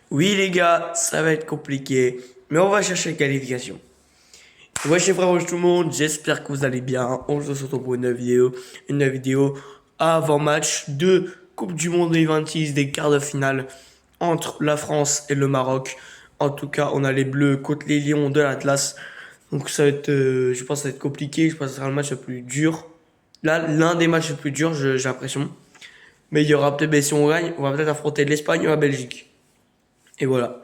Oui les gars, ça va être compliqué, mais on va chercher la qualification. Wesh les frères, wesh tout le monde, j'espère que vous allez bien. On se retrouve pour une vidéo avant-match de Coupe du Monde 2026 des quarts de finale entre la France et le Maroc. En tout cas, on a les Bleus contre les Lions de l'Atlas. Donc ça va être, je pense que ça va être compliqué, je pense que ce sera le match le plus dur. Là, l'un des matchs les plus durs, j'ai l'impression. Mais il y aura peut-être, si on gagne, on va peut-être affronter l'Espagne ou la Belgique. Et voilà.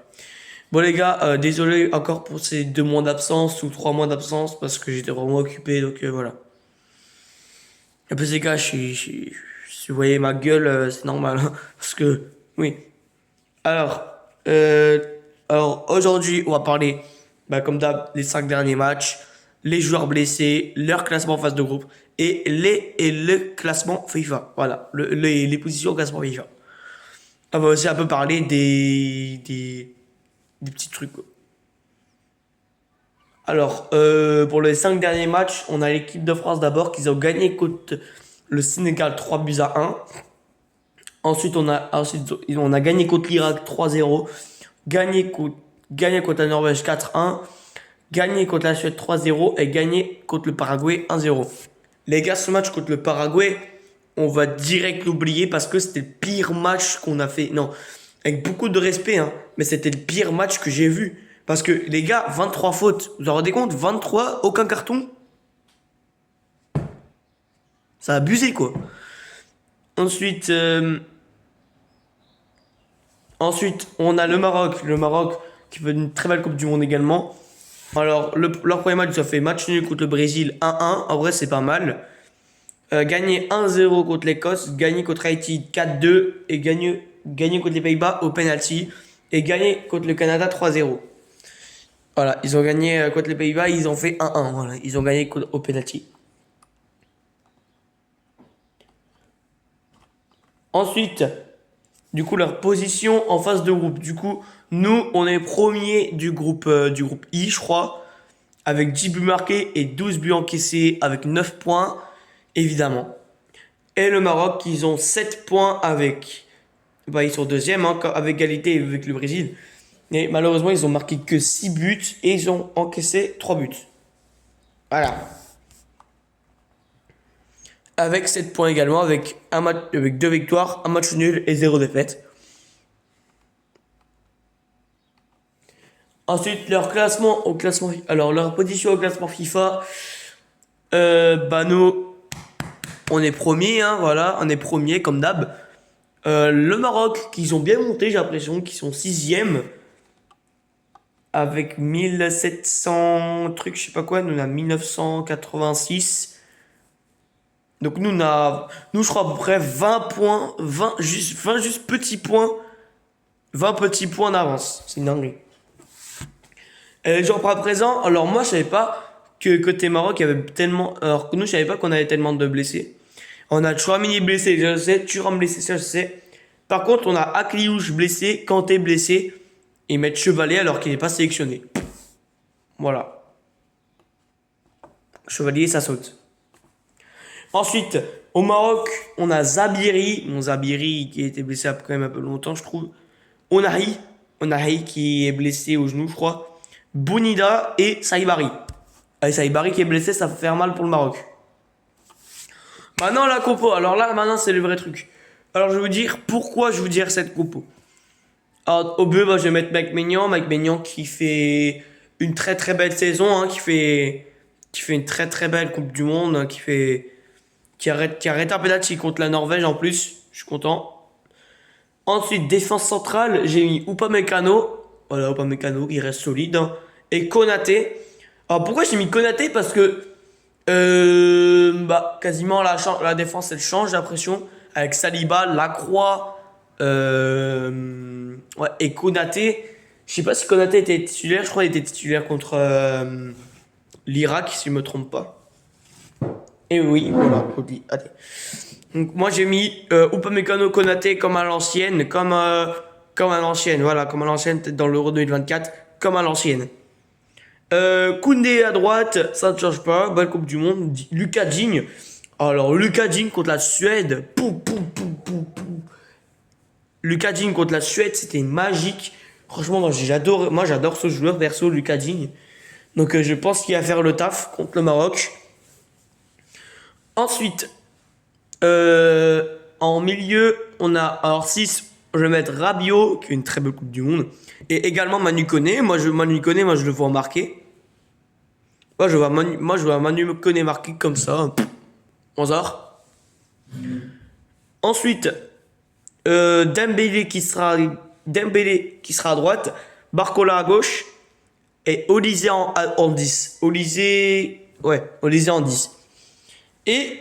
Bon les gars, désolé encore pour ces 2 mois d'absence ou 3 mois d'absence parce que j'étais vraiment occupé, donc voilà. Et puis les gars, si vous voyez ma gueule, c'est normal, hein, parce que, oui. Alors, euh, alors aujourd'hui, on va parler, comme d'hab, les 5 derniers matchs, les joueurs blessés, leur classement en phase de groupe et le classement FIFA. Voilà, les positions au classement FIFA. On va aussi un peu parler des petits trucs, quoi. Alors, pour les 5 derniers matchs, on a l'équipe de France d'abord qui ont gagné contre le Sénégal 3 buts à 1. Ensuite, on a gagné contre l'Irak 3-0, gagné contre, gagné contre la Norvège 4-1, gagné contre la Suède 3-0 et gagné contre le Paraguay 1-0. Les gars, ce match contre le Paraguay, on va direct l'oublier parce que c'était le pire match qu'on a fait. Non, avec beaucoup de respect, hein, mais c'était le pire match que j'ai vu. Parce que les gars, 23 fautes. Vous vous rendez compte? 23, aucun carton. Ça a abusé, quoi. Ensuite, ensuite, on a le Maroc. Le Maroc qui fait une très belle Coupe du Monde également. Alors, leur premier match, ils ont fait match nul contre le Brésil 1-1. En vrai, c'est pas mal. Gagné 1-0 contre l'Écosse. Gagné contre Haïti 4-2. Et gagné contre les Pays-Bas au penalty. Et gagné contre le Canada 3-0. Voilà, ils ont gagné contre les Pays-Bas. Ils ont fait 1-1. Voilà, ils ont gagné au penalty. Ensuite, du coup, leur position en phase de groupe. Du coup, nous, on est premier du groupe I, je crois, avec 10 buts marqués et 12 buts encaissés, avec 9 points, évidemment. Et le Maroc, ils ont 7 points avec. Ils sont deuxième, hein, avec égalité avec le Brésil. Mais malheureusement, ils ont marqué que 6 buts et ils ont encaissé 3 buts. Voilà. Avec 7 points également, avec 2 victoires, un match nul et 0 défaite. Ensuite, alors leur position au classement FIFA, nous, on est premier, hein, voilà, on est premier comme d'hab. Le Maroc, qu'ils ont bien monté, j'ai l'impression qu'ils sont sixième avec 1700 trucs, je sais pas quoi, nous on a 1986. Donc nous je crois à peu près 20 points, 20 juste petits points, 20 petits points d'avance, c'est une dinguerie. Genre à présent, alors moi je savais pas que côté Maroc il y avait tellement, alors que nous je savais pas qu'on avait tellement de blessés. On a Chouamini blessé, je sais, Thuram blessé, ça je sais. Par contre on a Akliouche blessé, Kanté blessé, et mettre Chevalier alors qu'il n'est pas sélectionné. Voilà. Chevalier ça saute. Ensuite, au Maroc, on a Zabiri, mon Zabiri qui a été blessé quand même un peu longtemps je trouve. Onahi, Onahi qui est blessé au genou je crois. Bounida et Saïbari. Et Saïbari qui est blessé, ça va faire mal pour le Maroc. Maintenant la compo, alors là maintenant c'est le vrai truc. Alors je vais vous dire pourquoi je vais vous dire cette compo. Alors, au but, je vais mettre Mike Maignan qui fait une très très belle saison, hein, qui fait une très très belle Coupe du Monde, hein, qui arrête un penalty contre la Norvège en plus, je suis content. Ensuite, défense centrale, j'ai mis Upamecano. Voilà, Upamecano qui reste solide, hein. Et Konaté. Alors pourquoi j'ai mis Konaté? Parce que quasiment la défense elle change, j'ai l'impression. Avec Saliba, Lacroix, ouais, et Konaté. Je sais pas si Konaté était titulaire, je crois qu'il était titulaire contre l'Irak, si je me trompe pas. Et oui, voilà, allez. Donc moi j'ai mis Upamecano Konaté comme à l'ancienne, comme à l'ancienne, voilà, comme à l'ancienne, peut-être dans l'Euro 2024, comme à l'ancienne. Koundé à droite, ça ne change pas, bonne Coupe du Monde. Lucas Digne. Alors Lucas Digne contre la Suède, Lucas Digne contre la Suède, c'était magique. Franchement, moi j'adore ce joueur perso, Lucas Digne. Donc je pense qu'il va faire le taf contre le Maroc. Ensuite, en milieu, on a alors 6. Je vais mettre Rabiot, qui est une très belle Coupe du Monde. Et également Manu Koné. Manu Koné, moi je le vois marquer. Moi je vois Manu Koné marquer comme ça. 11h. Ensuite, Dembélé qui sera à droite. Barcola à gauche. Et Olysée en 10. Olysée en 10. Et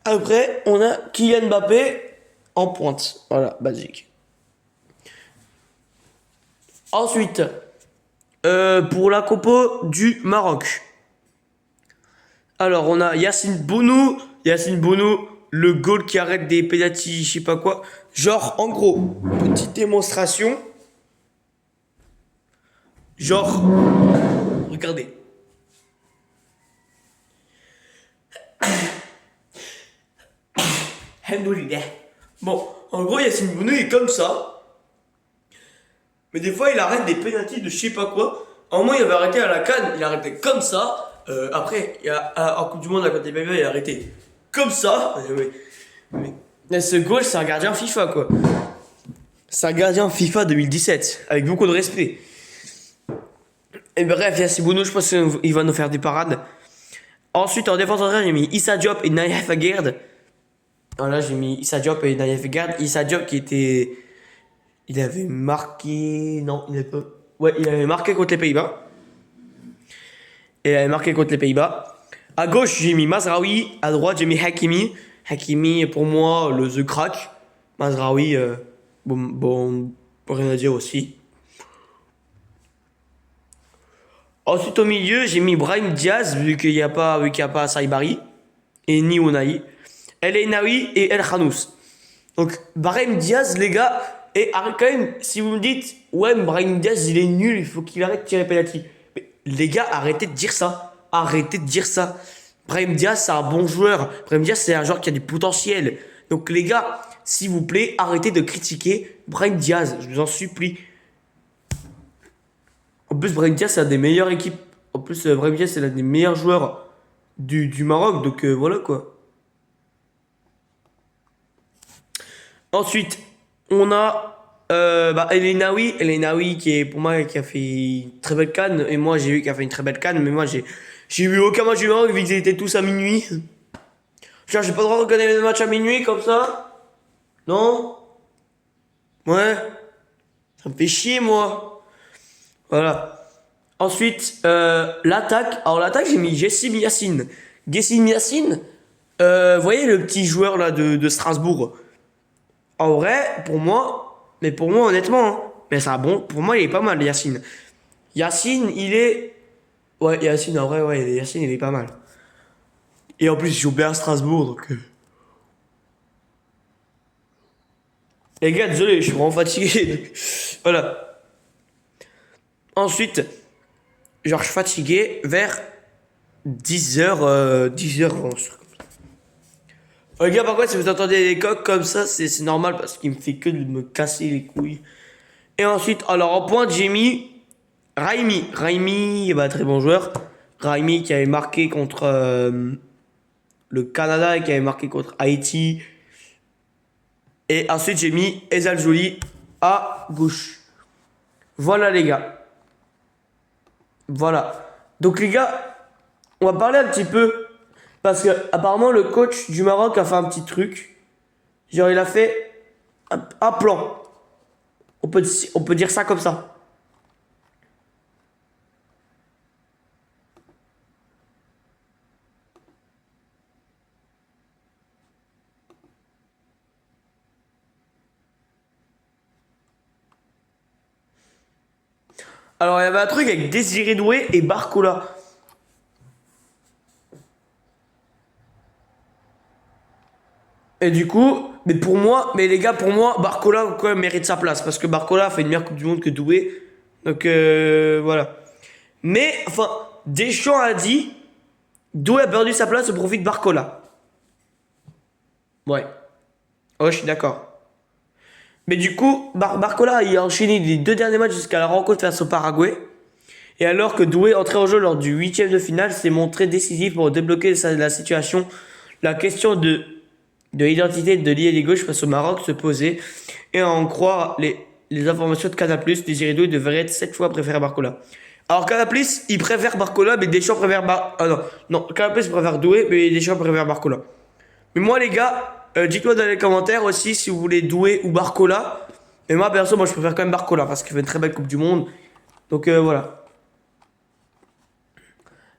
après, on a Kylian Mbappé en pointe. Voilà, basique. Ensuite, pour la compo du Maroc. Alors, on a Yacine Bounou. Yacine Bounou, le goal qui arrête des pénaltys, je sais pas quoi. Genre, en gros, petite démonstration. Genre, regardez. Alhamdoulilah. Bon, en gros, Yacine Bounou il est comme ça. Mais des fois, il arrête des pénaltys de je sais pas quoi. En moment, il avait arrêté à la CAN, il arrêtait comme ça. Après, en Coupe du Monde, à côté des Pays-Bas, il a arrêté comme ça. Mais ce goal, c'est un gardien FIFA, quoi. C'est un gardien FIFA 2017, avec beaucoup de respect. Et bref, Yacine Bounou, je pense qu'il va nous faire des parades. Ensuite, en défense centrale, j'ai mis Issa Diop et Naïf Aguerd. Voilà, j'ai mis Issa Diop et Naïf Aguerd. Issa Diop qui était... Il avait marqué... Non, il avait pas... Ouais, il avait marqué contre les Pays-Bas. Et il avait marqué contre les Pays-Bas. À gauche, j'ai mis Mazraoui. À droite, j'ai mis Hakimi. Hakimi, pour moi, le The Crack. Mazraoui, bon, rien à dire aussi. Ensuite, au milieu, j'ai mis Brahim Diaz, vu qu'il n'y a pas Saïbari. Et ni Ounaï. El Enaoui et El Khanous. Donc, Brahim Diaz, les gars... Et quand même, si vous me dites, ouais, mais Brahim Diaz, il est nul, il faut qu'il arrête de tirer penalty. Mais les gars, arrêtez de dire ça. Arrêtez de dire ça. Brahim Diaz, c'est un bon joueur. Brahim Diaz, c'est un joueur qui a du potentiel. Donc les gars, s'il vous plaît, arrêtez de critiquer Brahim Diaz. Je vous en supplie. En plus, Brahim Diaz, c'est l'un des meilleures équipes. En plus, Brahim Diaz, c'est l'un des meilleurs joueurs du Maroc. Donc voilà quoi. Ensuite, on a El Enaoui qui est pour moi qui a fait une très belle CAN. Et moi, j'ai vu qu'il a fait une très belle CAN. Mais moi, j'ai vu aucun match du Maroc vu qu'ils étaient tous à minuit. Genre, j'ai pas le droit de regarder les matchs à minuit comme ça. Non? Ouais. Ça me fait chier, moi. Voilà. Ensuite, l'attaque. Alors, l'attaque, j'ai mis Jessim Yassine. Jessim Yassine, vous voyez le petit joueur là de Strasbourg. En vrai, pour moi, honnêtement, hein, mais c'est un bon. Pour moi, il est pas mal, Yacine. Yacine, il est. Ouais, Yacine, en vrai, ouais, Yacine, il est pas mal. Et en plus, il joue bien à Strasbourg, donc. Les gars, désolé, je suis vraiment fatigué. Donc, voilà. Ensuite, genre, je suis fatigué vers 10h, 10h11. Les gars, par contre, si vous entendez des coques comme ça, c'est normal parce qu'il me fait que de me casser les couilles. Et ensuite, alors en pointe, j'ai mis Raimi. Raimi, bah, très bon joueur. Raimi qui avait marqué contre le Canada et qui avait marqué contre Haïti. Et ensuite, j'ai mis Ezal Jouli à gauche. Voilà, les gars. Voilà. Donc, les gars, on va parler un petit peu. Parce que, apparemment, le coach du Maroc a fait un petit truc. Genre, il a fait un plan. On peut dire ça comme ça. Alors, il y avait un truc avec Désiré Doué et Barcola. Et du coup, mais les gars, pour moi, Barcola quand même mérite sa place. Parce que Barcola a fait une meilleure Coupe du Monde que Doué. Donc, voilà. Mais, enfin, Deschamps a dit Doué a perdu sa place au profit de Barcola. Ouais. Ouais, je suis d'accord. Mais du coup, Barcola il a enchaîné les 2 derniers matchs jusqu'à la rencontre face au Paraguay. Et alors que Doué, entré en jeu lors du huitième de finale, s'est montré décisif pour débloquer la situation. La question de l'identité de l'ailier gauche face au Maroc se posait. Et à en croire les informations de Canal+, Désiré Doué devrait être 7 fois préféré à Barcola. Alors Canal+, il préfère Barcola, mais Deschamps préfère Ah non, non, Canal+, préfère Doué, mais Deschamps préfère Barcola. Mais moi les gars, dites-moi dans les commentaires aussi si vous voulez Doué ou Barcola. Et moi perso, moi je préfère quand même Barcola parce qu'il fait une très belle Coupe du Monde. Donc voilà.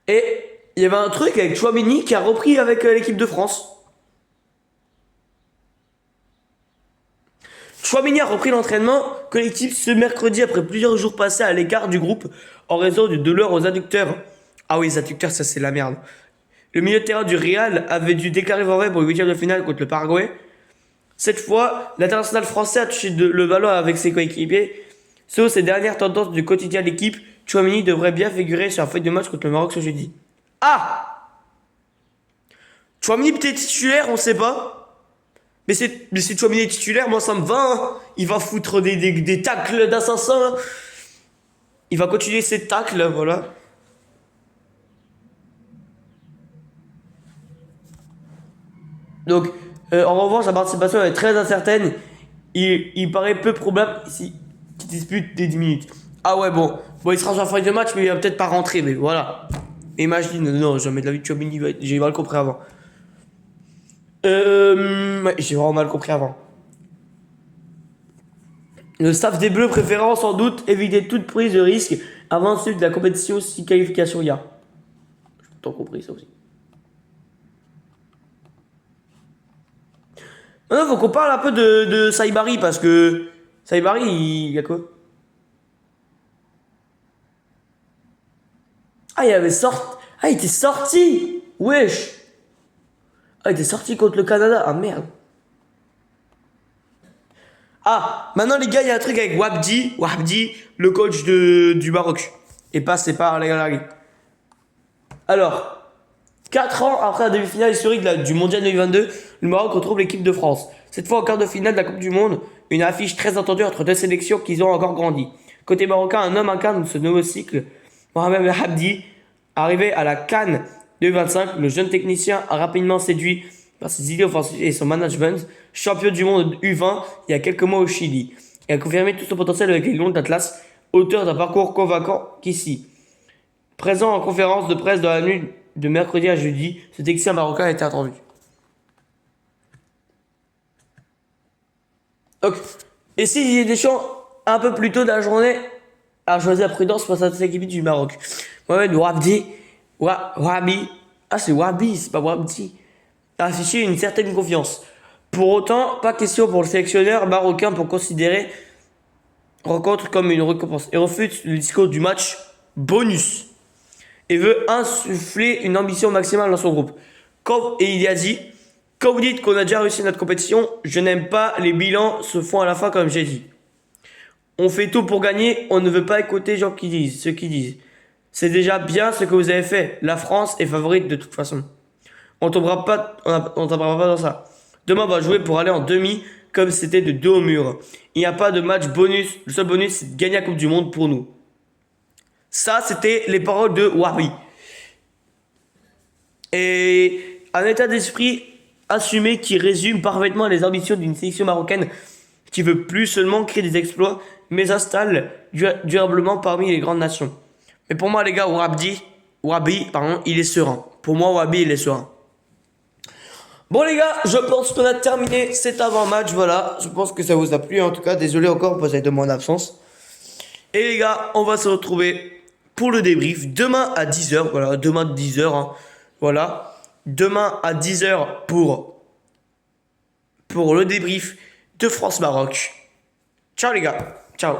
Et il y avait un truc avec Chouameni qui a repris avec l'équipe de France. Chouameni a repris l'entraînement collectif ce mercredi après plusieurs jours passés à l'écart du groupe en raison de douleurs aux adducteurs. Ah oui, les adducteurs, ça c'est la merde. Le milieu de terrain du Real avait dû déclarer forfait pour le huitième de finale contre le Paraguay. Cette fois, l'international français a touché le ballon avec ses coéquipiers. Selon ces dernières tendances du quotidien de l'équipe, Chouameni devrait bien figurer sur la feuille de match contre le Maroc ce jeudi. Ah! Chouameni peut-être titulaire, on sait pas. Mais si Chouameni est titulaire, moi ça me va. Hein. Il va foutre des tacles d'assassin. Il va continuer ses tacles, voilà. Donc, en revanche, la participation est très incertaine. Il paraît peu probable qu'il dispute des 10 minutes. Ah ouais, bon, il sera sur la fin de match, mais il va peut-être pas rentrer, mais voilà. Imagine, non, jamais de la vie de Chouameni, j'ai mal compris avant. Ouais, j'ai vraiment mal compris avant. Le staff des Bleus préférant sans doute éviter toute prise de risque avant de suivre de la compétition si qualification il y a. J'ai tout compris ça aussi. Maintenant, faut qu'on parle un peu de Saibari parce que Saibari, il y a quoi? Ah, il était sorti! Wesh! Ah, il était sorti contre le Canada. Ah, merde. Ah, maintenant les gars, il y a un truc avec Wabdi, le coach du Maroc. Et passé par les galeries. Alors, 4 ans après la demi-finale historique du Mondial 2022, le Maroc retrouve l'équipe de France. Cette fois en quart de finale de la Coupe du Monde, une affiche très attendue entre deux sélections qui ont encore grandi. Côté marocain, un homme incarne ce nouveau cycle. Mohamed Abdi, arrivé à la CAN 2025, le jeune technicien a rapidement séduit par ses idées offensives et son management, champion du monde U20 il y a quelques mois au Chili, et a confirmé tout son potentiel avec les Lions d'Atlas, auteur d'un parcours convaincant qu'ici. Présent en conférence de presse dans la nuit de mercredi à jeudi, ce technicien marocain a été attendu. Donc, et si Didier Deschamps, un peu plus tôt dans la journée, a choisi la prudence face à cette équipe du Maroc. Mohamed Wabi, ah c'est Wabi, c'est pas Wabdi, a affiché une certaine confiance. Pour autant, pas question pour le sélectionneur marocain pour considérer rencontre comme une récompense et refuse le discours du match bonus et veut insuffler une ambition maximale dans son groupe. Et il y a dit, quand vous dites qu'on a déjà réussi notre compétition, je n'aime pas les bilans se font à la fin comme j'ai dit. On fait tout pour gagner, on ne veut pas écouter les gens ceux qui disent. C'est déjà bien ce que vous avez fait. La France est favorite de toute façon. On tombera pas dans ça. Demain, on va jouer pour aller en demi, comme c'était de dos au mur. Il n'y a pas de match bonus. Le seul bonus, c'est de gagner la Coupe du Monde pour nous. Ça, c'était les paroles de Wabi. Et un état d'esprit assumé qui résume parfaitement les ambitions d'une sélection marocaine qui veut plus seulement créer des exploits, mais installe durablement parmi les grandes nations. Mais pour moi, les gars, Wabi, il est serein. Pour moi, Wabi, il est serein. Bon les gars, je pense qu'on a terminé cet avant-match, voilà. Je pense que ça vous a plu, en tout cas. Désolé encore pour cette mois d'absence. Et les gars, on va se retrouver pour le débrief demain à 10h. Voilà, demain à 10h. Hein. Voilà. Demain à 10h pour le débrief de France-Maroc. Ciao les gars. Ciao.